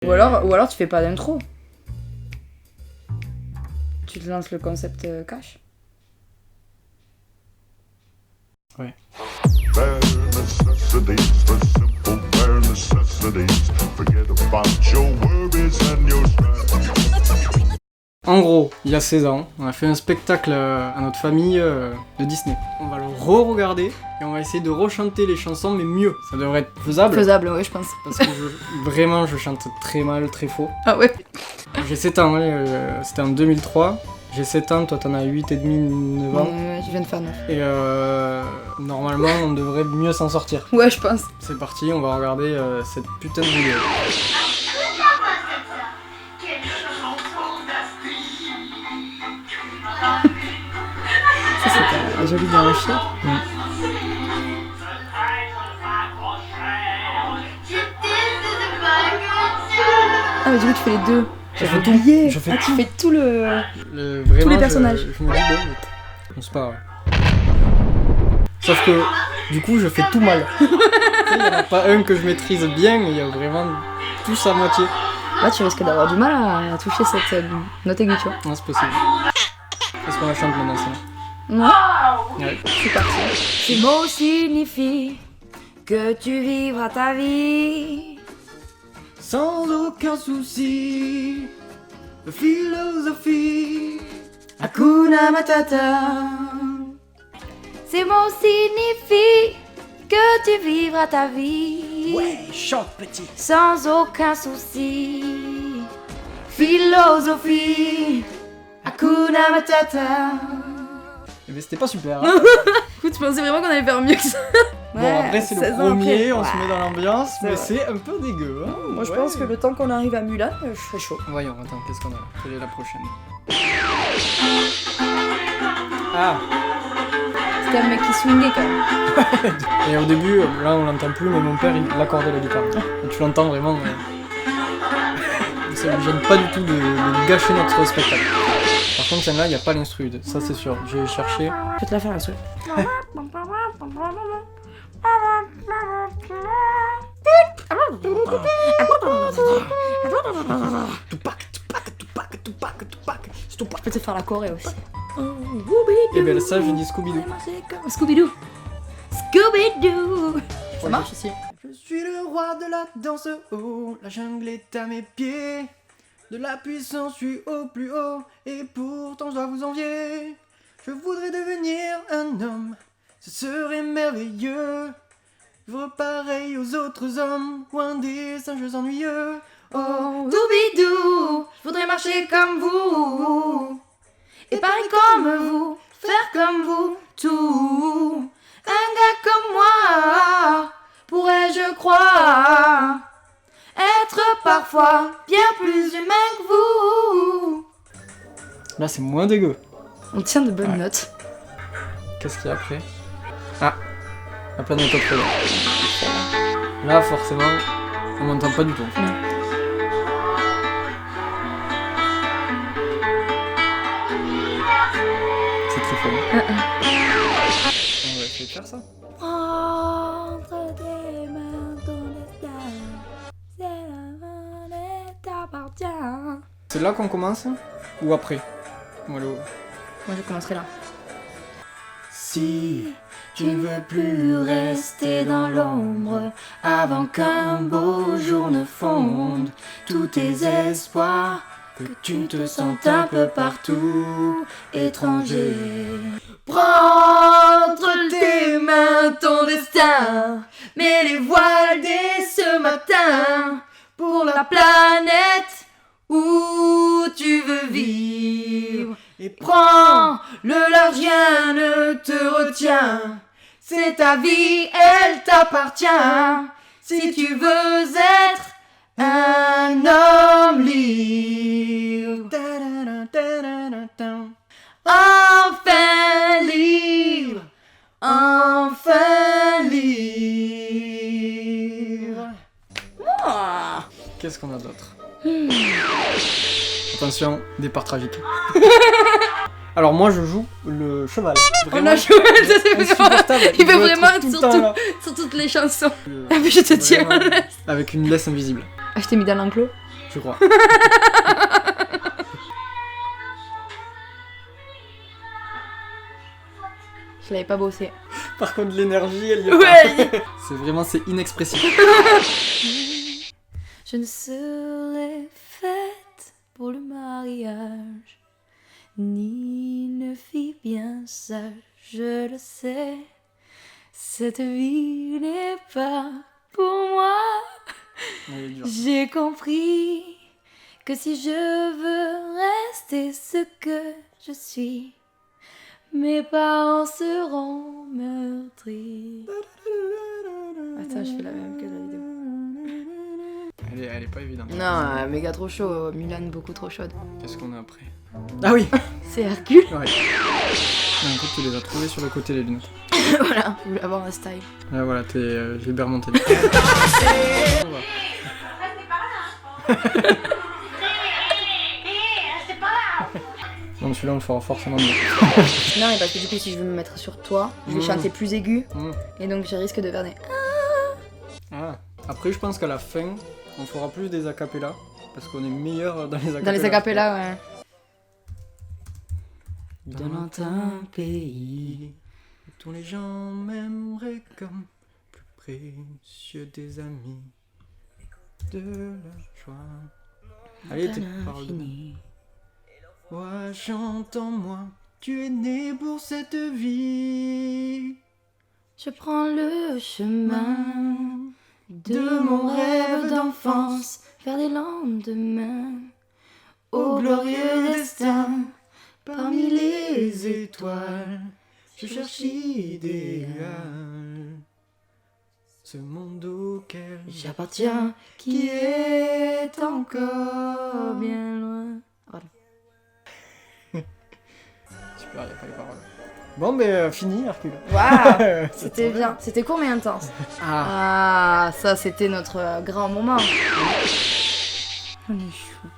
Ou alors tu fais pas d'intro. Tu te lances le concept cash. Ouais. Bare necessities, the simple bare necessities. Forget about your worries and your strife. En gros, il y a 16 ans, on a fait un spectacle à notre famille de Disney. On va le re-regarder et on va essayer de rechanter les chansons, mais mieux. Ça devrait être faisable. Faisable, ouais, je pense. Parce que vraiment, je chante très mal, très faux. Ah ouais. J'ai 7 ans, c'était en 2003. J'ai 7 ans, toi t'en as 8 et demi, 9 ans. Je viens de faire 9. Et normalement, on devrait mieux s'en sortir. Ouais, je pense. C'est parti, on va regarder cette putain de vidéo. Ça, c'est joli dans le chien. Ah, mais du coup, tu fais les deux. J'avais oublié. Je fais tu tout. fais tout le. Vraiment, Tous les personnages. Je me dis, bon, c'est pas grave. Sauf que, du coup, je fais tout mal. Il n'y en a pas un que je maîtrise bien, mais il y a vraiment tous à moitié. Là, tu risques d'avoir du mal à toucher cette note aiguë, tu vois. Non, c'est possible. Est-ce qu'on la chante maintenant, ça? Ouais. Ouais. C'est parti. Ces mots signifient que tu vivras ta vie. Sans aucun souci, philosophie, Hakuna Matata. Ces mots signifient que tu vivras ta vie. ouais, chante petit. Sans aucun souci. Philosophie. Hakuna Matata. Eh ben, c'était pas super. Hein. Écoute, je pensais vraiment qu'on allait faire mieux que ça. Bon, après, c'est le 16 ans premier, après. on se met dans l'ambiance, C'est mais vrai. c'est un peu dégueu. Hein. Moi, je Ouais. pense que le temps qu'on arrive à Mulan, je serai chaud. Voyons, attends, qu'est-ce qu'on a là? Quelle est la prochaine? Ah. C'était un mec qui swingait quand même. Et au début, là on l'entend plus, mais mon père il accordait la guitare. Et tu l'entends vraiment. Ça lui gêne pas du tout de gâcher notre spectacle. Par contre, celle-là, il n'y a pas l'instru, ça c'est sûr. J'ai cherché. Je vais te la faire un seul. Je peux te faire la choré aussi. Et bien ça, je dis Scooby-Doo. Scooby-Doo. Scooby-Doo. Ça marche aussi. Je suis le roi de la danse, oh, la jungle est à mes pieds. De la puissance, je suis au plus haut, et pourtant je dois vous envier. Je voudrais devenir un homme, ce serait merveilleux. Vivre pareil aux autres hommes, loin des singes ennuyeux. Oh, Doobidou, je voudrais marcher comme vous. Et parler comme vous, faire comme vous, tout. Un gars comme moi, pourrais je croire être parfois bien plus humain que vous. Là, c'est moins dégueu. On tient de bonnes Ouais. notes. Qu'est-ce qu'il y a après? Ah, la planète au prénom. Là, forcément, on m'entend pas du tout. C'est très fort. On va essayer de faire ça. Entre tes mains ton destin, c'est la main t'appartient. C'est là qu'on commence? Ou après? Voilà. Moi je commencerai là. Si tu ne veux plus rester dans l'ombre avant qu'un beau jour ne fonde, tous tes espoirs, que tu te sentes un peu partout étranger. Prends entre tes mains ton destin, mets les voiles dès ce matin pour la planète où tu veux vivre. Et Prends le large, rien ne te retient. C'est ta vie, elle t'appartient. Si tu veux être un homme libre, enfin libre, enfin libre. Ah. qu'est-ce qu'on a d'autre? Attention, départ tragique. Alors moi je joue le cheval. On a joué, ça c'est vraiment... insupportable. Il veut doit vraiment être être tout le sur, temps tout- là. sur toutes les chansons. Euh, Ah mais je te tiens. vraiment, avec une laisse invisible. Ah je t'ai mis dans l'enclos. Je crois. Je l'avais pas bossé. Par contre, l'énergie, elle y est Ouais. pas. C'est inexpressif. Je ne serai faite pour le mariage, ni une fille bien sage, je le sais. Cette vie n'est pas pour moi. Elle est dure. J'ai compris que si je veux rester ce que je suis, mes parents seront meurtris. Attends, je fais la même que la vidéo. Elle est pas évidente. Non, méga trop chaud. Mulan, beaucoup trop chaude. Qu'est-ce qu'on a après? Ah oui. C'est Hercule. Ouais. En fait, tu les as trouvés sur le côté, les lunettes. Voilà, je voulais avoir un style. Ah voilà, j'ai bien remonté. Donc celui-là, on le fera forcément mieux. Non, mais parce que du coup, si je veux me mettre sur toi, je vais chanter plus aigu. Et donc, je risque de faire des... Ah. Après, je pense qu'à la fin, on fera plus des acapellas. Parce qu'on est meilleur dans les acapellas. Dans les acapellas, ouais. Dans lointain pays, où tous les gens m'aimeraient comme plus précieux des amis de la joie. Allez, t'es parole de... Moi, j'entends moi, tu es né pour cette vie. Je prends le chemin de mon rêve d'enfance vers des lendemains au glorieux destin. Parmi les étoiles, je cherche l'idéal. Ce monde auquel J'appartiens, qui est encore bien loin. Voilà. Super, y'a pas les paroles. Bon, ben fini, Hercule. Waouh, c'était bien. C'était court mais intense. Ah, Ah, ça c'était notre grand moment. On est chou.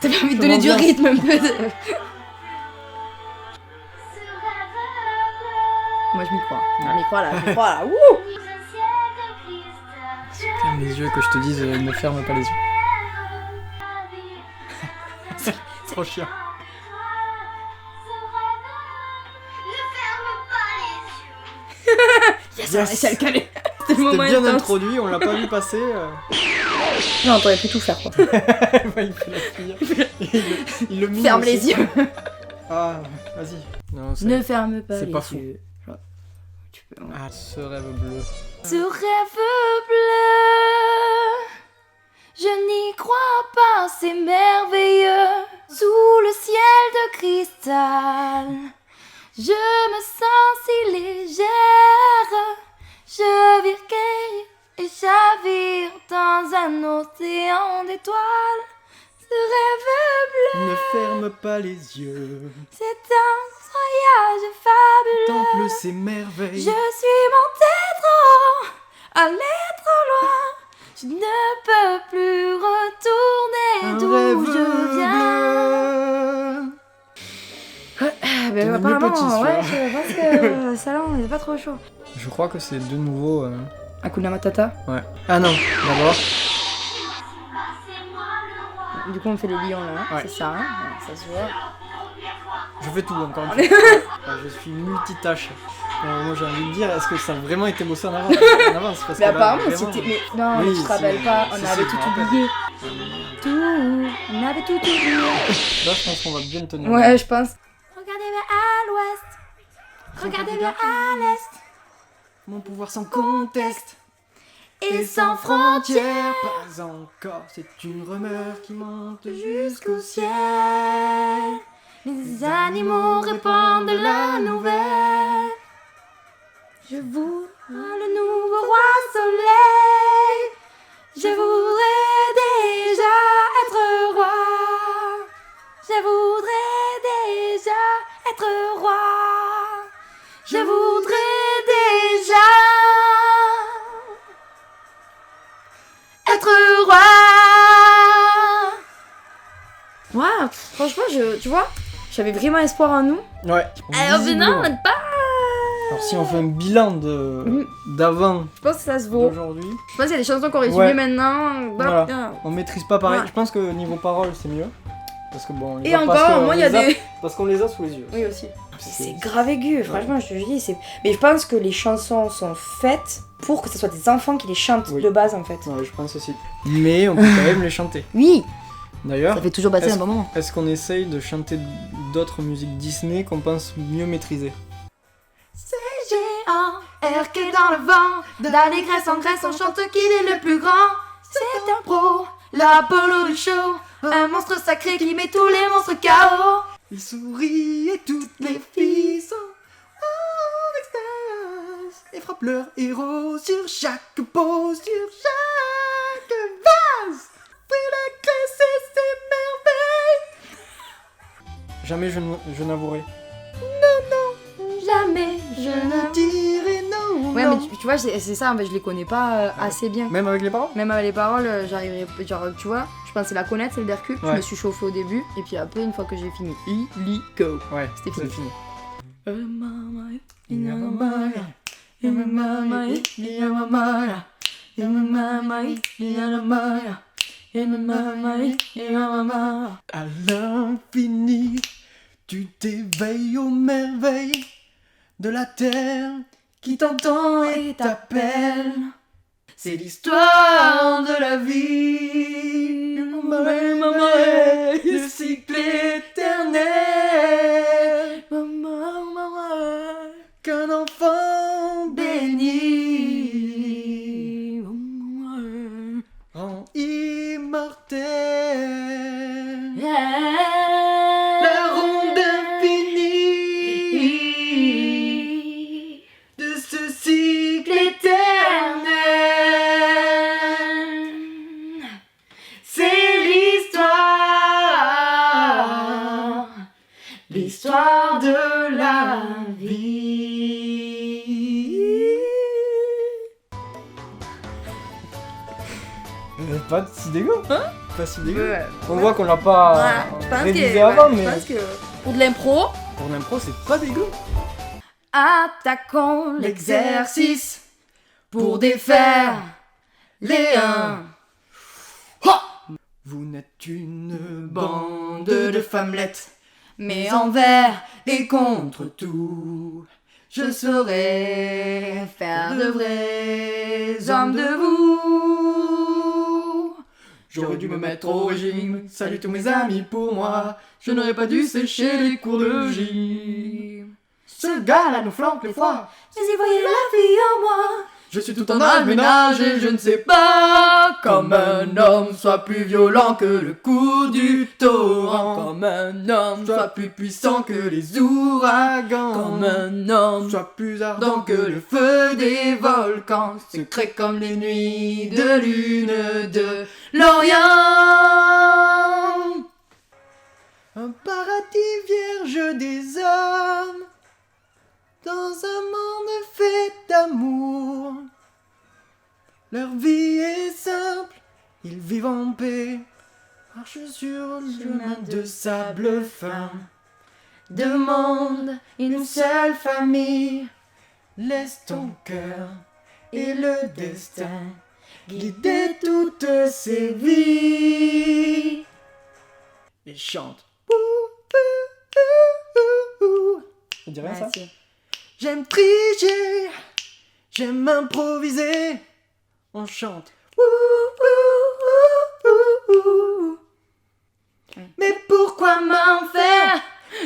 T'as pas envie de donner du rythme un peu de... Moi je m'y crois. Je m'y crois là, je m'y crois là. Wouh! ferme les yeux, que je te dise, ne ferme pas les yeux. C'est trop chiant. Yes, on a réussi à le caler. C'était le moment C'était bien intense. introduit, on l'a pas vu passer. Non, t'aurais pu tout faire quoi. Ouais, il fait la cuillère. Il le mime Ferme aussi. les yeux. Ah, vas-y. Non, Ne ferme pas c'est les pas fou. yeux. Tu peux... Ah, ce rêve bleu. Ce rêve bleu, je n'y crois pas, c'est merveilleux. Sous le ciel de cristal, je me sens si légère. Je virgueille et j'avire dans un océan d'étoiles. Ce rêve bleu, Ne ferme pas les yeux. c'est un voyage fabuleux. Temple ses merveilles. Je suis montée trop haut, allée trop loin. Je ne peux plus retourner Un d'où rêve je viens. bleu. Ben Devenu apparemment, petit, celui-là. ouais, je pense que ça là, on n'est pas trop chaud. Je crois que c'est de nouveau. Hakuna Matata. Ouais. Ah non, d'abord. Du coup, on fait les lions là, Ouais. c'est ça, hein, ouais, ça se voit. Je fais tout encore une fois. Je suis multitâche. Moi j'ai envie de dire, est-ce que ça a vraiment été bossé en avance, parce Mais que là, apparemment, vraiment, c'était. Mais non, Oui, tu te rappelles si, pas, on si, avait si, tout je me rappelle. oublié. Tout, on avait tout oublié. Là je pense qu'on va bien le tenir. Ouais, je pense. Regardez vers à l'ouest, regardez vers à l'est. Mon pouvoir sans conteste Et sans frontières, pas encore, c'est une rumeur qui monte jusqu'au ciel. Les animaux répandent la nouvelle. Je voudrais le nouveau roi soleil. Je voudrais déjà être roi. Je voudrais déjà être roi. Je voudrais déjà être roi. là, franchement, tu vois, j'avais vraiment espoir en nous. Ouais. Alors, mais non, visiblement. pas. Alors si on fait un bilan d'avant Je pense que ça se vaut. d'aujourd'hui, Je pense qu'il y a des chansons qu'on aurait Ouais. mieux maintenant. Voilà. on maîtrise pas pareil. Ouais. Je pense que niveau parole c'est mieux. Parce que bon, on les Et a parce encore, qu'on moi, il y a les a- des. Parce qu'on les a sous les yeux. Oui, aussi. C'est grave aigu, franchement, je te dis. Mais je pense que les chansons sont faites pour que ce soit des enfants qui les chantent Oui. de base, en fait. Ouais, je pense aussi. Mais on peut quand même les chanter. Oui, D'ailleurs, ça fait toujours passer un bon moment. est-ce qu'on essaye de chanter d'autres musiques Disney qu'on pense mieux maîtriser? R.K. dans le vent, d'allégresse en Grèce, on chante qu'il est le plus grand. C'est un pro, l'Apollo du show, un monstre sacré qui met tous les monstres KO. Il sourit et toutes les filles sont en extase et frappent leur héros sur chaque pose, sur chaque vase. Puis la Grèce et ses merveilles. Jamais je n'avouerai. Jamais je ne dis. dirai non. Ouais, non. mais tu vois, c'est ça, en fait, je les connais pas assez bien. Même avec les paroles? Même avec les paroles, j'arriverai. Genre, tu vois, je pensais la connaître, celle d'Hercule. Je Ouais. me suis chauffée au début, et puis après, une fois que j'ai fini, illico. Ouais, C'était c'est fini. fini. À l'infini, tu t'éveilles aux merveilles de la terre qui t'entend et t'appelle. C'est l'histoire de la vie, le cycle éternel qu'un enfant béni rend immortel. La ronde infinie de ce cycle éternel, c'est l'histoire de la vie. Pas si dégueu, hein? Pas si dégueu. Ouais. On voit qu'on l'a pas Ouais, je pense révisé que, avant, ouais, mais je pense que pour de l'impro, pour l'impro, c'est pas dégueu. attaquons l'exercice pour défaire les uns. Vous n'êtes une Bande bande de femmelettes, Mais envers et contre tout, je saurais faire de vrais hommes de vous. J'aurais dû me mettre au régime, salut tous mes amis pour moi, je n'aurais pas dû sécher les cours de gym. Ce gars-là nous flanque les foies, Mais y voyez la vie en moi. je suis tout en alménage et je ne sais pas comme un homme soit plus violent que le coup du torrent, Comme un homme, soit plus puissant que les ouragans, comme un homme, soit plus ardent que le feu des volcans, secret comme les nuits de lune de l'Orient. Un paradis vierge des hommes, dans un monde fait d'amour. Leur vie est simple, ils vivent en paix, marchent sur le chemin de sable fin. demande Une seule famille, laisse ton cœur et le destin guider toutes ces vies. Et chante. On dirait ça? si. J'aime tricher, j'aime improviser. On chante. Mais pourquoi m'en faire?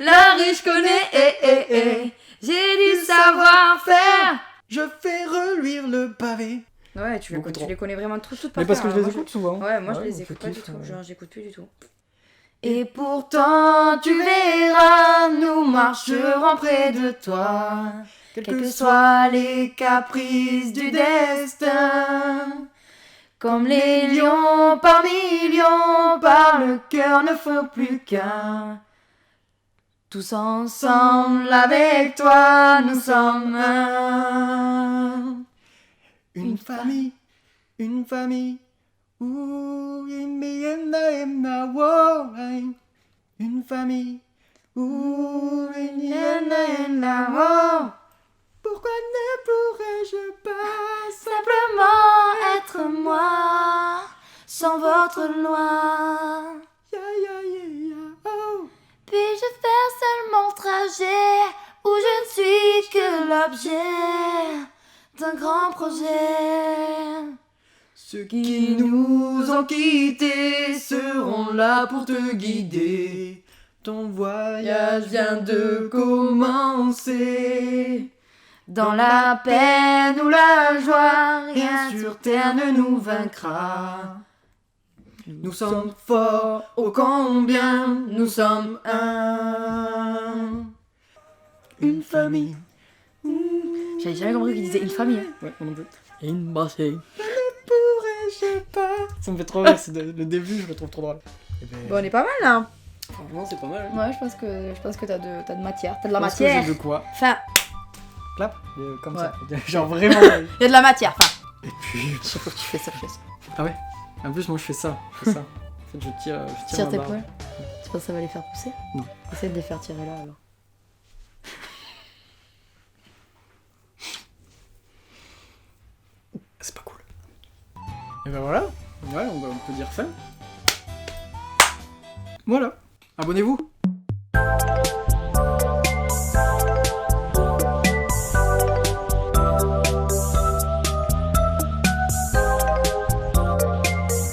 La riche connaît, j'ai du savoir-faire. Je fais reluire le pavé. Ouais, Beaucoup trop. les connais vraiment toutes par Mais parce cœur, que je hein. les Moi, écoute souvent. Ouais, moi je Ouais, les on écoute fait pas du kiff, tout, ouais. genre j'écoute plus du tout. Et pourtant tu verras, nous marcherons près de toi, quels que soient les caprices du destin. Comme les lions par millions, par le cœur ne faut plus qu'un. Tous ensemble avec toi, nous sommes un. Une famille. Ouh, Une famille où il n'y a L'amour, Pourquoi ne pourrais-je pas simplement être moi, sans votre loi. Ya ya ya ya oh. Puis-je faire seul mon trajet, où je ne suis que l'objet d'un grand projet. Ceux qui nous ont quittés seront là pour te guider. Ton voyage vient de commencer. Dans la peine ou la joie, rien sur terre ne nous vaincra. Nous sommes forts, ô combien nous sommes un. Une famille. J'avais jamais compris qu'il disait une famille. Hein. Ouais, on en veut. Une bâche. Pourrais-je pas. Ça me fait trop rire, le début, je le trouve trop drôle. Et ben, Bon, on est pas mal là. franchement, c'est pas mal. Hein. Ouais, je pense que t'as de matière. T'as de la Parce que matière. j'ai de quoi Enfin, Clap comme Ouais. ça. Genre vraiment. il y a de la matière. Enfin, Et puis. chaque fois que tu fais ça, je fais ça. Ah ouais. En plus, moi, je fais ça. Je fais ça. En fait, je tire Tire ma tes barbe. poils. Tu penses que ça va les faire pousser? Non. Essaye de les faire tirer là alors. C'est pas cool. Et ben voilà. Ouais, on peut dire fin. Voilà. Abonnez-vous.